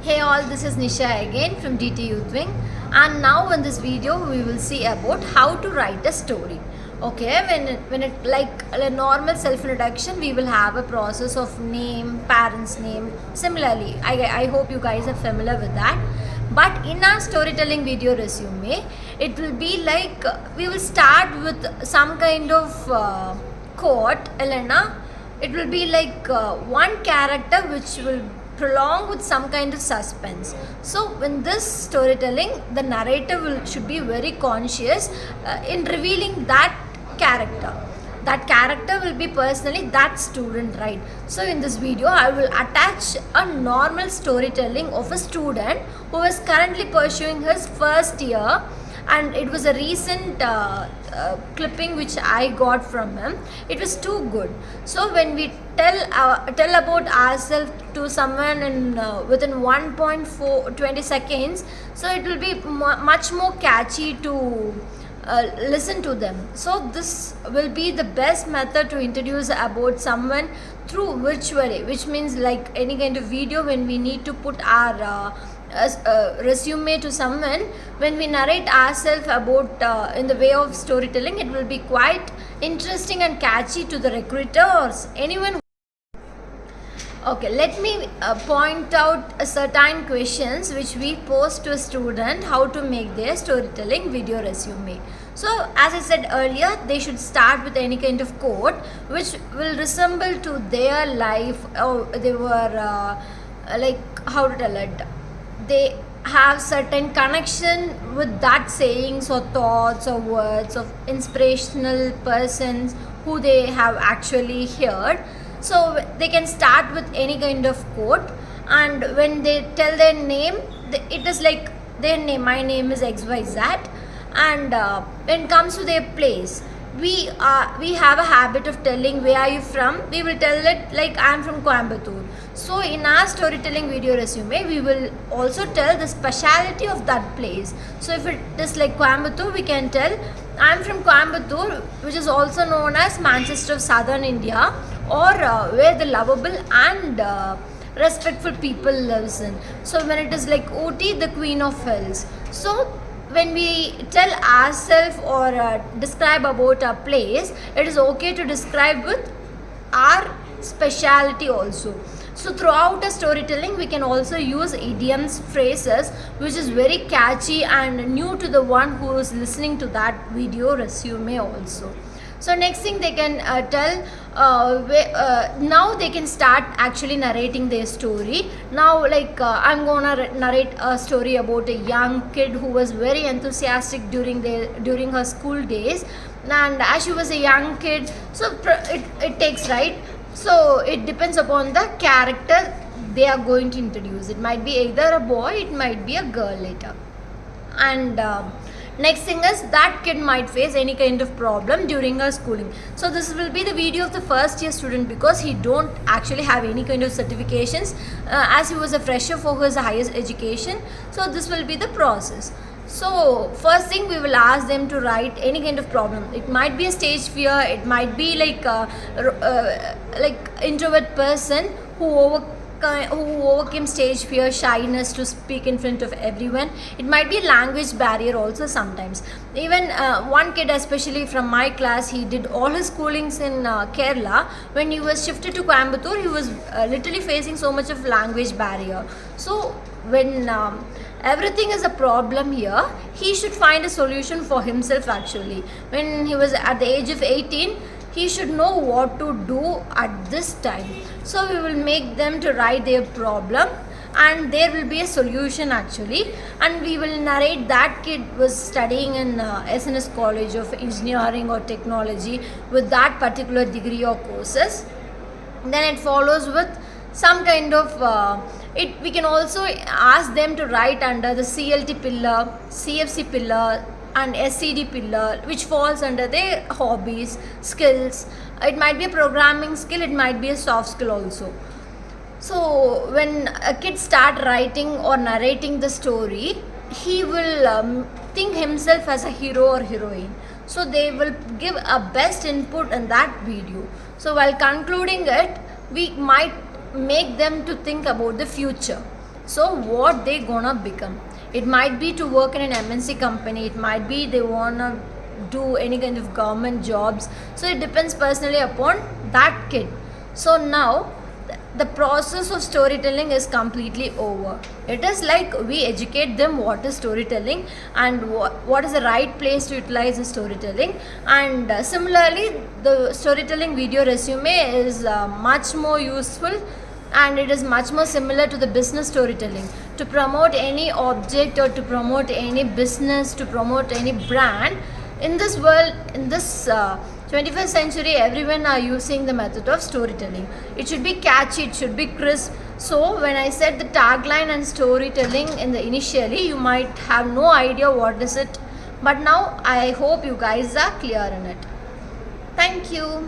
Hey all, this is Nisha again from DT Youth Wing, and now in this video we will see about how to write a story. Okay, when it like a normal self-introduction, we will have a process of name, parents' name. Similarly, I hope you guys are familiar with that. But in our storytelling video resume, it will be like we will start with some kind of quote, Elena. It will be like one character which will prolong with some kind of suspense. So in this storytelling, the narrator should be very conscious in revealing that character. That character will be personally that student, right? So in this video I will attach a normal storytelling of a student who is currently pursuing his first year, and it was a recent clipping which I got from him. It was too good. So when we tell about ourselves to someone in within 1.20 seconds, so it will be much more catchy to listen to them. So this will be the best method to introduce about someone through virtually, which means like any kind of video. When we need to put our resume to someone, when we narrate ourselves about in the way of storytelling, it will be quite interesting and catchy to the recruiter or anyone. Okay, let me point out certain questions which we pose to a student how to make their storytelling video resume. So as I said earlier, they should start with any kind of quote which will resemble to their life, or they were like, how to tell it, they have certain connection with that sayings or thoughts or words of inspirational persons who they have actually heard. So they can start with any kind of quote, and when they tell their name, it is like their name. My name is XYZ, and when it comes to their place, we have a habit of telling where are you from. We will tell it like I am from Coimbatore. So in our storytelling video resume, we will also tell the speciality of that place. So if it is like Coimbatore, we can tell I am from Coimbatore, which is also known as Manchester of Southern India, or where the lovable and respectful people lives in. So when it is like Ooty, the Queen of Hills. So when we tell ourselves or describe about a place, it is okay to describe with our speciality also. So throughout a storytelling, we can also use idioms, phrases, which is very catchy and new to the one who is listening to that video resume also. So next thing they can tell, now they can start actually narrating their story. Now like I'm gonna narrate a story about a young kid who was very enthusiastic during her school days, and as she was a young kid, so it takes, right? So it depends upon the character they are going to introduce. It might be either a boy, it might be a girl later. And next thing is that kid might face any kind of problem during her schooling. So this will be the video of the first year student, because he don't actually have any kind of certifications as he was a fresher for his highest education. So this will be the process. So first thing, we will ask them to write any kind of problem. It might be a stage fear, it might be like introvert person who overcame stage fear, shyness to speak in front of everyone. It might be a language barrier also sometimes. Even one kid, especially from my class, he did all his schoolings in Kerala. When he was shifted to Coimbatore, he was literally facing so much of language barrier. So when everything is a problem here, he should find a solution for himself actually. When he was at the age of 18, he should know what to do at this time. So we will make them to write their problem, and there will be a solution actually, and we will narrate that kid was studying in SNS College of Engineering or Technology with that particular degree or courses. Then it follows with some kind of we can also ask them to write under the CLT pillar, CFC pillar and SCD pillar, which falls under their hobbies, skills. It might be a programming skill, it might be a soft skill also. So when a kid start writing or narrating the story, he will think himself as a hero or heroine. So they will give a best input in that video. So while concluding it, we might make them to think about the future. So what they gonna become? It might be to work in an MNC company, it might be they wanna do any kind of government jobs. So it depends personally upon that kid. So now the process of storytelling is completely over. It is like we educate them what is storytelling and what is the right place to utilize the storytelling. And similarly, the storytelling video resume is much more useful, and it is much more similar to the business storytelling. To promote any object or to promote any business, to promote any brand, in this world, in this 21st century, everyone are using the method of storytelling. It should be catchy, it should be crisp. So when I said the tagline and storytelling in the initially, you might have no idea what is it, but now I hope you guys are clear in it. Thank you.